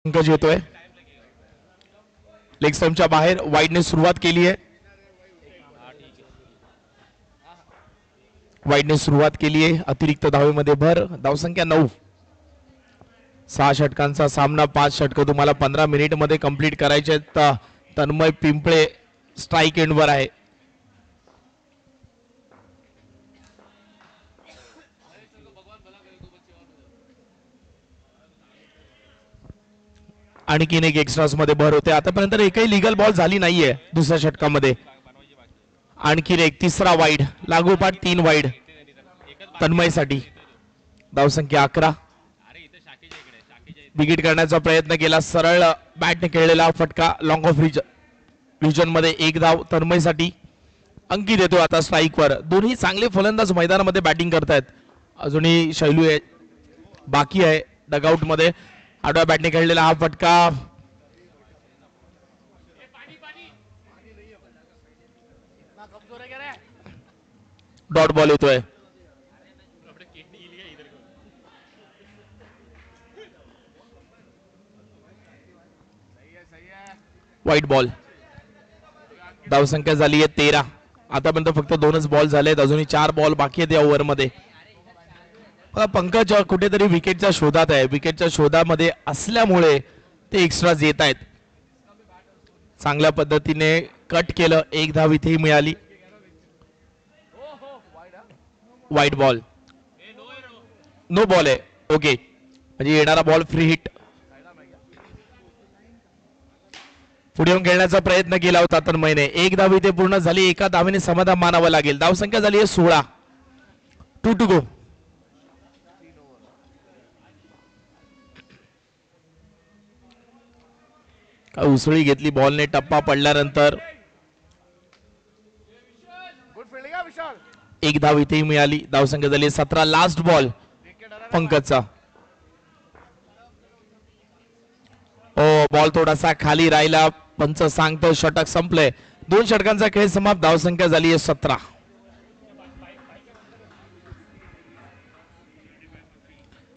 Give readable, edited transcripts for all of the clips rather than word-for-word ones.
पंकज येतोय लेग स्टंपच्या बाहेर वाईडने सुरुवात केली आहे. वाईडने सुरुवात केली आहे. अतिरिक्त धावेमध्ये भर. धावसंख्या 9. 6 षटकांचा सामना. 5 षटक तुम्हाला 15 मिनिट मध्ये कंप्लीट करायचे. तन्मय पिंपळे स्ट्राईक एंडवर आहे. आणखीन एक एक्स्ट्रास मध्ये भर होते. आतापर्यंत एकही लीगल बॉल झाली नाहीये दुसऱ्या षटकामध्ये. आणखीन एक तिसरा वाईड. लागोपाठ 3 वाईड तन्मयसाठी. धावसंख्या 11. विकेट करण्याचा प्रयत्न केला. सरळ बॅटने खेळलेला फटका लॉंग ऑफ रिजन मध्ये 1 धाव तन्मयसाठी. अंकित येतो आता स्ट्राईकवर. दोन्ही चांगले फलंदाज मैदानामध्ये बॅटिंग करतायत. अजूनही शैलू बाकी आहे डगआउट मध्ये. आडव्या बॅटने खेळलेला हा फटका डॉट बॉल येतोय. White ball. धावसंख्या झाली आहे 13. आतापर्यंत फक्त 2च बॉल झालेत. अजूनही 4 बॉल बाकी आहेत या ओव्हरमध्ये. पंकज कुठेतरी विकेटच्या शोधात आहे. विकेटच्या शोधामध्ये असल्यामुळे ते एक्स्ट्राज येत आहेत. चांगल्या पद्धतीने कट केलं. 1 धाव इथेही मिळाली. White ball. नो बॉल आहे. ओके म्हणजे येणारा बॉल फ्री हिट. पुढे येऊन खेळण्याचा प्रयत्न केला होता तन्मयने. 1 धाव इथे पूर्ण झाली. एका धावेने समाधान मानावं लागेल. धावसंख्या झाली आहे 16. 2 टू गो. उसळी घेतली बॉलने. टप्पा पडल्यानंतर 1 धाव इथेही मिळाली. धावसंख्या झाली 17. Last ball पंकजचा. बॉल थोडासा खाली राहिला. पंच सांगतो षटक संपलंय. 2 षटकांचा खेळ समाप्त. धावसंख्या झाली आहे 17.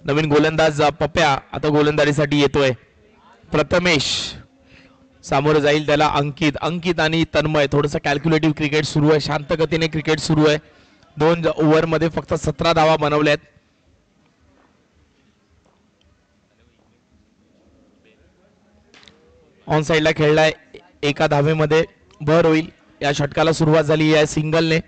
नवीन गोलंदाज पप्प्या आता गोलंदाजीसाठी येतोय. प्रथमेश सामोरं जाईल त्याला अंकित. अंकित आणि तन्मय. थोडंसं कॅल्क्युलेटिव्ह क्रिकेट सुरू आहे. शांत गतीने क्रिकेट सुरू आहे. 2 ओव्हर मध्ये फक्त 17 धावा बनवल्यात. ऑन साइडला खेळलाय. 1 धावेमध्ये भर होईल. या षटकाला सुरुवात झाली आहे सिंगलने.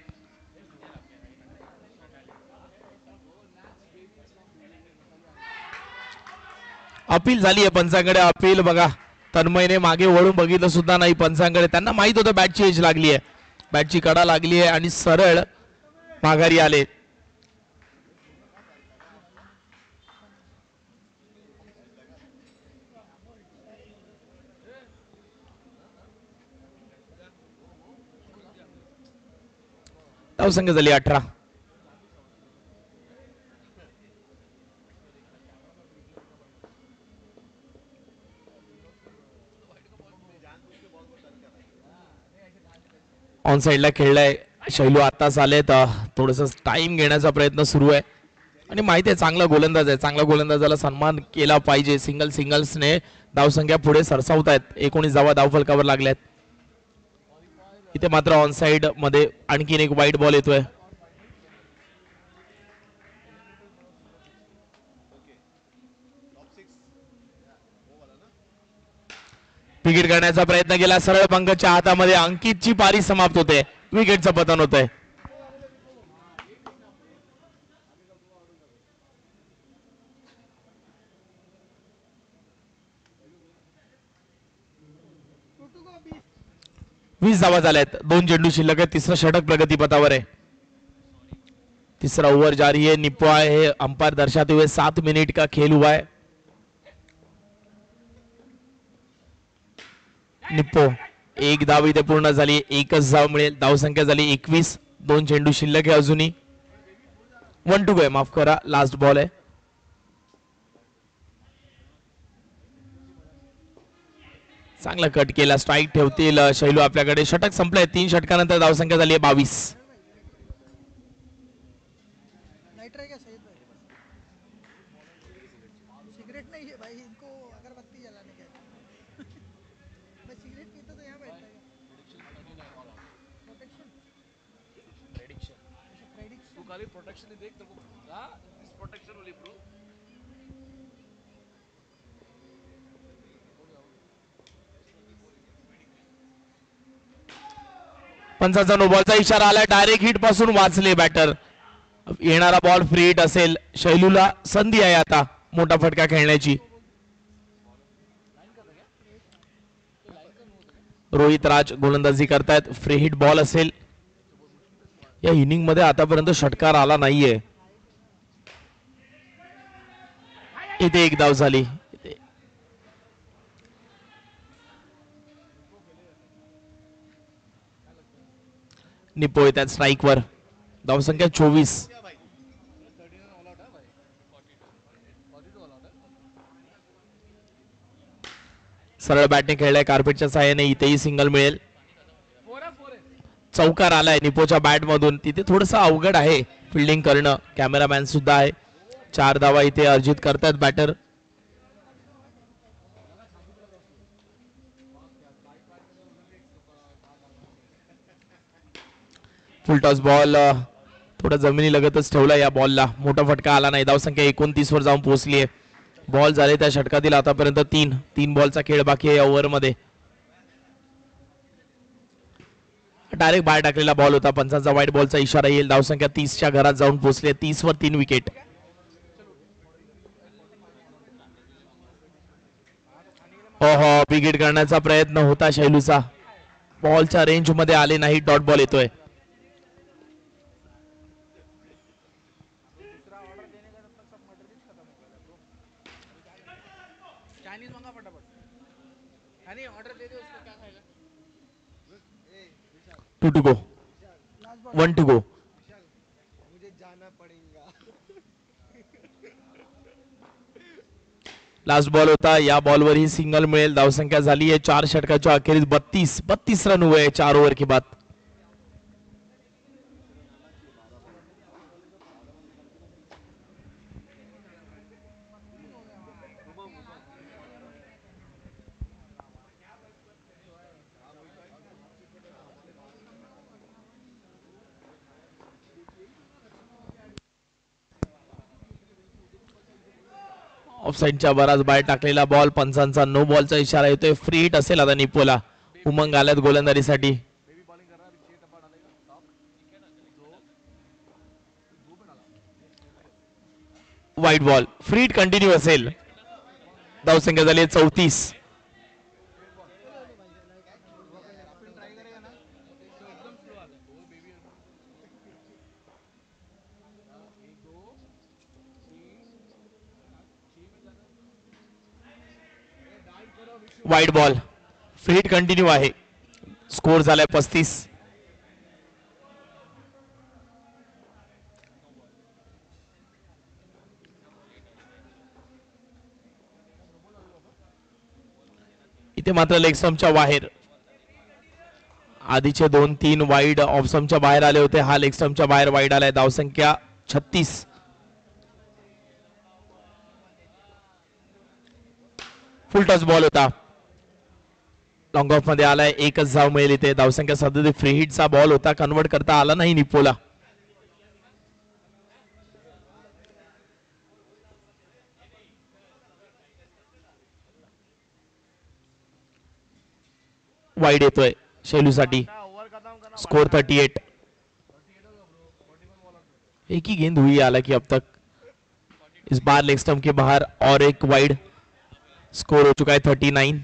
अपील झाली आहे पंचांकडे. अपील बघा तन्मयने मागे वळून बघितलं सुद्धा नाही पंचांकडे. त्यांना माहित होतं बॅटची एज लागली आहे. बॅटची कडा लागली आहे आणि सरळ माघारी आले. धावसंख्या झाली 18. ऑन साइडला खेळलाय शैलू. आताच आले तर थोडस टाइम घेण्याचा प्रयत्न सुरू आहे. आणि माहिती आहे चांगला गोलंदाज आहे. चांगल्या गोलंदाजाला सन्मान केला पाहिजे. सिंगल्सने धावसंख्या पुढे सरसावतायत. 19 धावा धावफलकावर लागल्यात. इथे मात्र ऑन साइड मध्ये आणखीन एक वाईट बॉल येतोय. विकेट करण्याचा प्रयत्न केला. सरळ पंकजच्या हातामध्ये. अंकितची पारी समाप्त होते. विकेटचं पतन होतंय. वीस धावा झाल्यात. 2 चेंडू शिल्लक आहे. तिसरं षटक प्रगतीपथावर आहे. तीसरा ओवर जारी है. निप्पो है. अंपायर दर्शाते हुए 7 मिनट का खेल हुआ है. निप्पो 1 धाव इथे पूर्ण झाली. 1च धाव मिळेल. धावसंख्या झाली 21. 2 चेंडू शिल्लक आहे अजूनही. 1 टू गो. माफ करा लास्ट बॉल आहे. चांगला कट केला. स्ट्राईक ठेवतील शैलू आपल्याकडे. षटक संपलंय. 3 षटकानंतर धावसंख्या झाली आहे 22. सिगरेट नहीं है भाई, इनको अगरबत्ती जलाने पंचाचा नो बॉलचा इशारा आला. डायरेक्ट हिट पासून वाचले बॅटर. येणारा बॉल फ्री हिट असेल. शैलूला संधी आहे आता मोठा फटका खेळण्याची. रोहित राज गोलंदाजी करतायत. फ्री हिट बॉल असेल. या इनिंग मध्ये आतापर्यंत षटकार आला नाहीये. इथे एक धाव झाली. निपो येतात स्ट्राईक वर. धावसंख्या 24. सरळ बॅटने खेळलाय कार्पेटच्या साहाय्याने. इथेही सिंगल मिळेल. चौकार आलाय निपोच्या बॅट मधून. तिथे थोडस अवघड आहे फिल्डिंग करणं. कॅमेरामॅन सुद्धा आहे. 4 धावा इथे अर्जित करतात बॅटर. फुलटॉस बॉल थोडा जमिनी लगतच ठेवला. या बॉलला मोठा फटका आला नाही. धावसंख्या 29 वर जाऊन पोहोचली आहे. बॉल झाले त्या षटकातील आतापर्यंत 3 बॉलचा खेळ बाकी आहे या ओव्हर मध्ये. डायरेक्ट बाहेर टाकलेला बॉल होता. पंचांचा वाईट बॉलचा इशारा येईल. धावसंख्या 30च्या घरात जाऊन पोहोचली. 30 वर 3 विकेट. ओहो, बिग हिट करण्याचा प्रयत्न होता शैलूचा. बॉलच्या रेंज मध्ये आले नाही. डॉट बॉल येतोय. Two to go. 1 to go. Last ball होता. या बॉलवर ही सिंगल मिळेल. धावसंख्या झाली आहे 4 षटकाच्या अखेरीस 32 रन हुए 4 ओव्हर के बाद. ऑफसाईडच्या बराच बाहेर टाकलेला बॉल. पंचांचा नो बॉलचा इशारा येतोय. फ्री हिट असेल आता निपोला. उमंग आल्यात गोलंदाजीसाठी. वाईट बॉल. फ्री हिट कंटिन्यू असेल. धावसंख्या झाली 34. वाईट बॉल. फ्री हिट कंटिन्यू आहे. स्कोर झालाय 35. इथे मात्र लेग स्टंपच्या बाहेर. आधीचे 2-3 वाईड ऑफ स्टंपच्या बाहेर आले होते. हा लेग स्टंपच्या बाहेर वाईड आलाय. धावसंख्या 36. फुल टच बॉल होता. लॉंग ऑफ मध्ये आलाय. एकच धाव मिळेल इथे. धावसंख्या सध्या फ्री हिटचा बॉल होता. कन्वर्ट करता आला नाही निपोला. वाईड येतोय शैलूसाठी. स्कोर 38. एक ही गेंद हुई हालांकि अब तक. इस बार लेग स्टंप के बाहर और एक वाइड. स्कोर हो चुका है 39.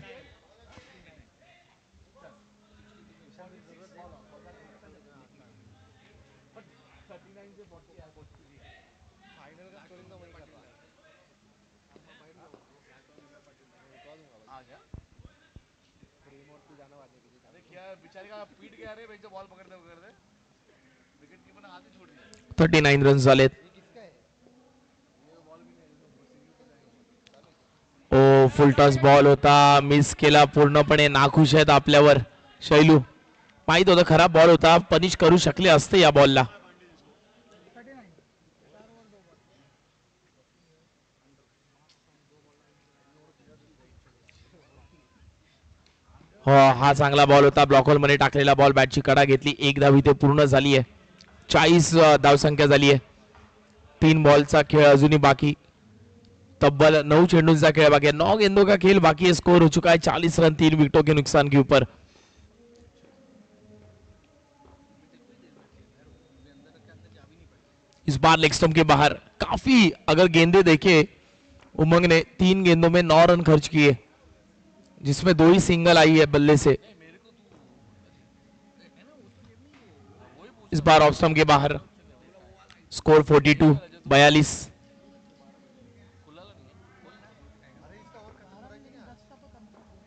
पीट गया रे बॉल पकड़ते पकड़ते. विकेट कीपर ने हाथ ही छोड़ दिया. 39 रन झालेत. ओ फुल टॉस बॉल होता. मिस केला पूर्णपणे. नाखुश आहेत आपल्यावर शैलू. माहित होतं खराब बॉल होता. पनिश करू शकले असते या बॉलला. हो, हा चांगला बॉल होता. ब्लॉक होल मध्ये टाकलेला बॉल. बॅटची कडा घेतली. एक धाव इथे पूर्ण झाली आहे. 40 धावसंख्या झाली आहे. 3 बॉलचा खेळ अजूनही बाकी. तब्बल 9 चेंडूंचा खेळ बाकी है. 9 गेंदों का खेल बाकी है. स्कोर हो चुका है 40 रन 3 विकेटों के नुकसान के ऊपर. इस बार लेग स्टंप के बाहर काफी अगर गेंदे देखे उमंग ने 3 गेंदों में 9 रन खर्च किए जिसमें 2 ही सिंगल आई है बल्ले से. इस बार ऑफ स्टंप के बाहर. स्कोर 42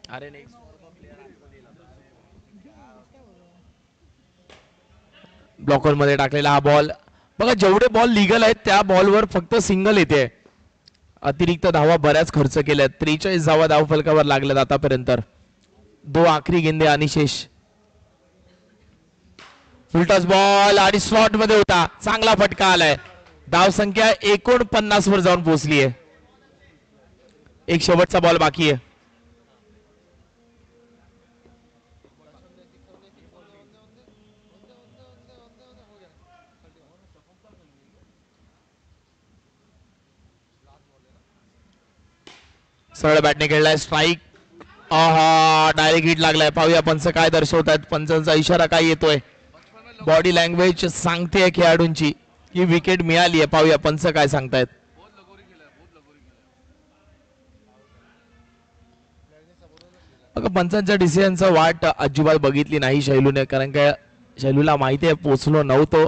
अरे नहीं ब्लॉकर मध्ये टाकलेला हा बॉल. बघा जेवढे बॉल लीगल आहेत त्या बॉलवर फक्त सिंगल येते. अतिरिक्त धावा बऱ्याच खर्च केल्यात. 43 धावा धावफलकावर लागल्यात आतापर्यंत. 2 आखरी गेंदे आणि शेष. फुलटॉस बॉल आणि स्लॉट मध्ये होता. चांगला फटका आलाय. धावसंख्या 49 वर जाऊन पोहोचली आहे. एक शेवटचा बॉल बाकी आहे. सरळ बॅटने खेळलाय. स्ट्राईक. आहा डायरेक्ट हिट लागलाय. पाहूया पंच काय दर्शवतात. पंचांचा इशारा काय येतोय. बॉडी लँग्वेज सांगते खेळाडूंची की विकेट मिळाली आहे. पाहूया पंच काय सांगतायत. पंचांच्या डिसिजनचा वाट अजिबात बघितली नाही शैलूने. कारण काय शैलूला माहिती आहे पोचलो नव्हतो.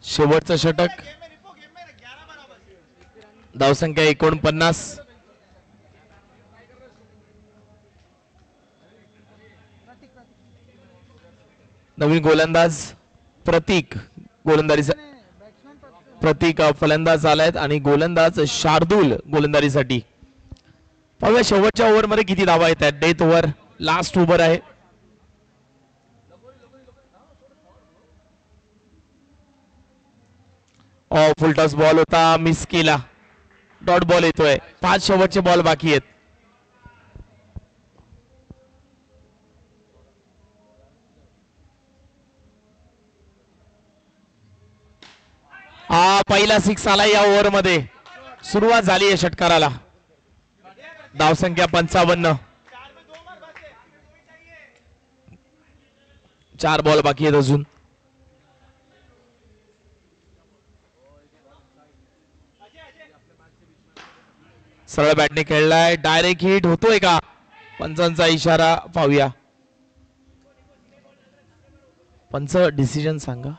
शेवटचं षटक. धावसंख्या 49. नवीन गोलंदाज प्रतीक प्रतीक फलंदाज आलायत आणि गोलंदाज शार्दूल गोलंदाजीसाठी. पाहूया शेवटच्या ओव्हर मध्ये किती धावा येत आहेत. डेथ ओव्हर लास्ट ओव्हर आहे. फुलटॉस बॉल होता. मिस केला. डॉट बॉल येतोय. 5 शेवटचे बॉल बाकी आहेत. हा पहिला 6 आला या ओव्हर मध्ये. सुरुवात झाली आहे षटकाराला. धावसंख्या 55. 4 बॉल बाकी आहेत अजून. सरळ बॅटने खेळलाय. डायरेक्ट हिट होतोय का. पंचांचा इशारा पाहूया. पंच डिसिजन सांगा.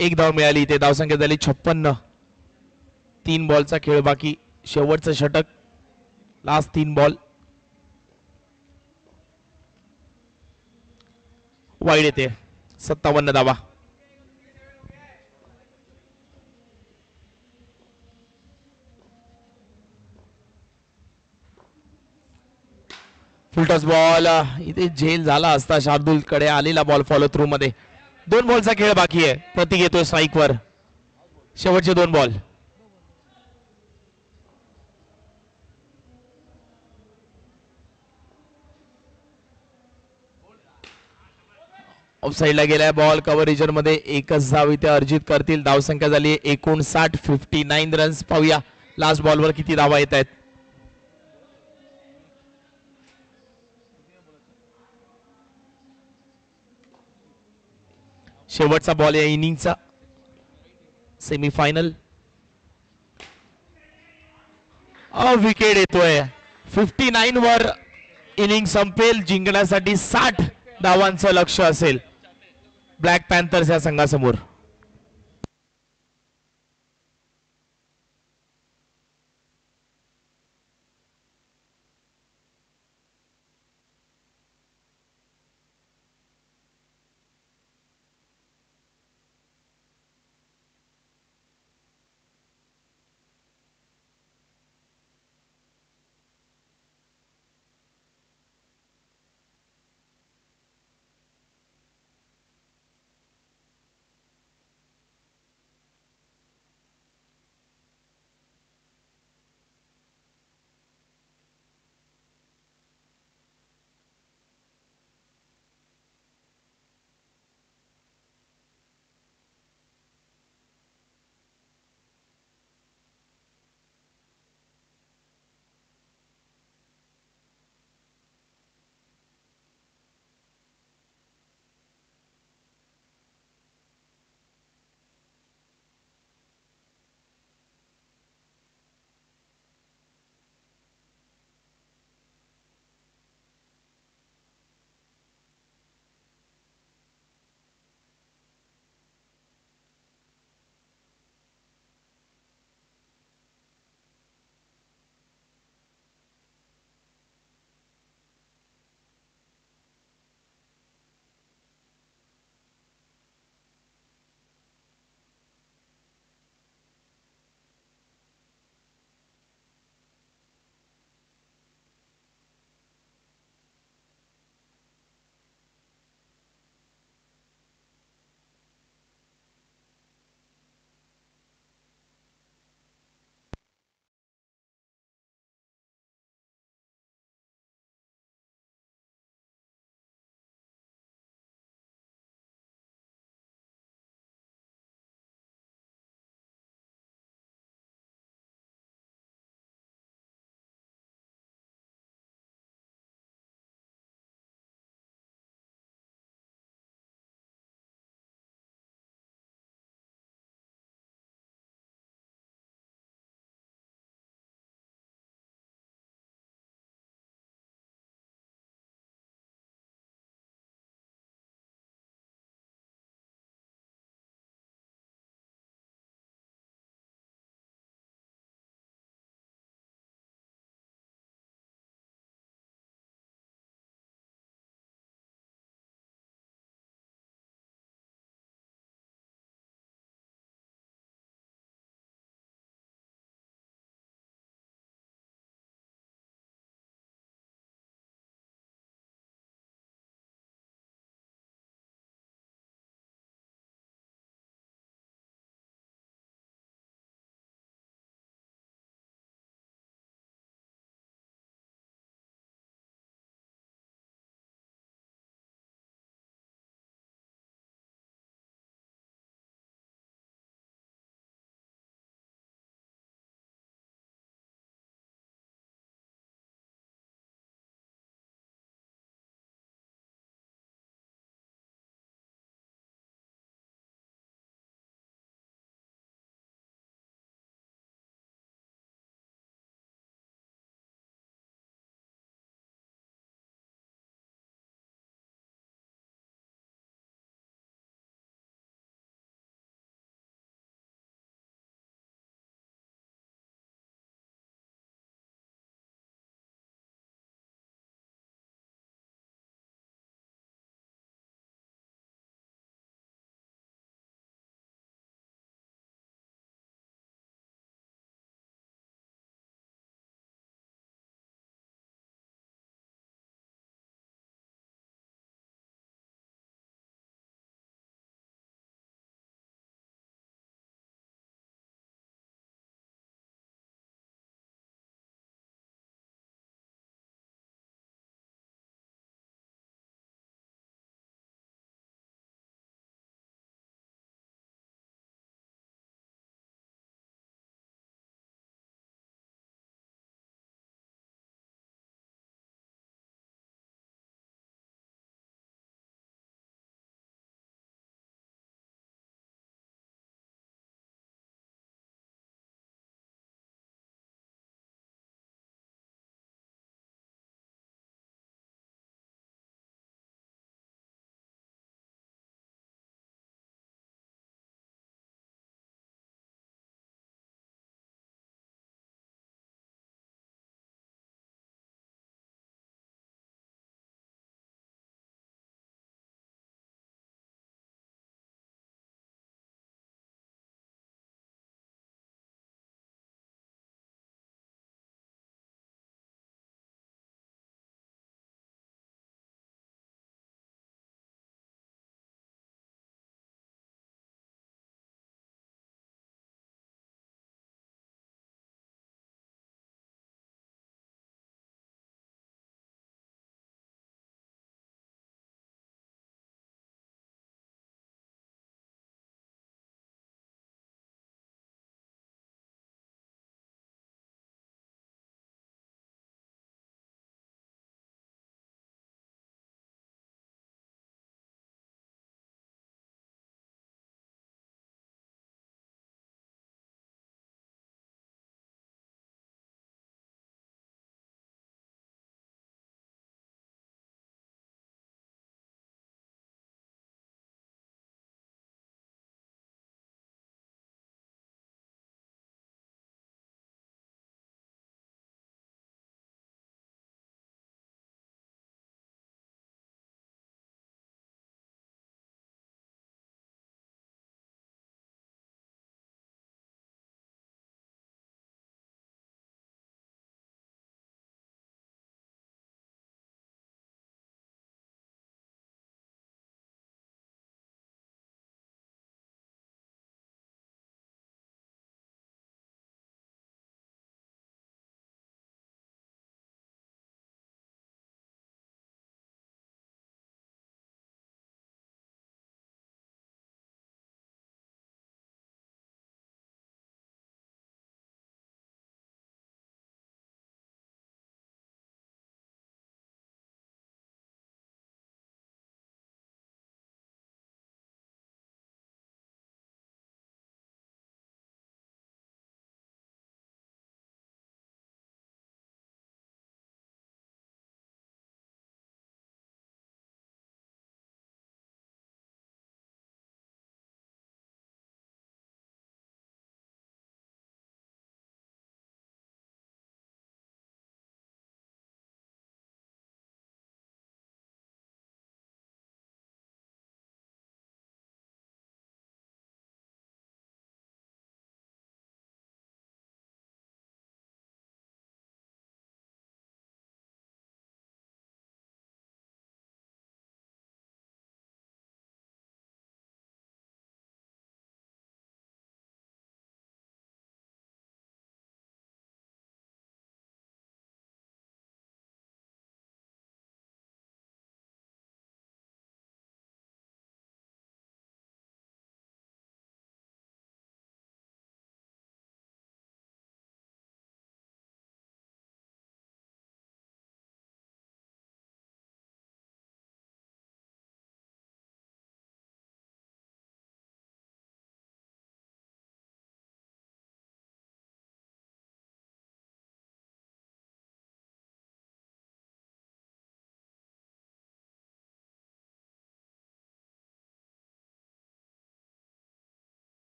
एक धाव मिळाली. ते धावसंख्या झाली 56. 3 बॉलचा खेळ बाकी. शेवटचं षटक. Last 3 ball. वाईड येते. 57 धावा. Full toss ball. इथे झेल झाला असता शार्दूल कडे आलेला बॉल फॉलो थ्रू मध्ये. 2 बॉलचा खेळ बाकी आहे. प्रतीक येतोय स्ट्राईक वर. शेवटचे 2 बॉल. ऑफ साइडला गेलाय बॉल. कव्हरेजर मध्ये एकच धाव इथे अर्जित करतील. धावसंख्या झाली 59. 59 रन्स. पाहूया लास्ट बॉलवर किती धावा येत आहेत. शेवटचा बॉल या इनिंगचा. सेमीफायनल. विकेट येतोय. 59 वर इनिंग संपेल. जिंकण्यासाठी 60 धावांचं लक्ष असेल ब्लॅक पॅन्थर्स या संघासमोर.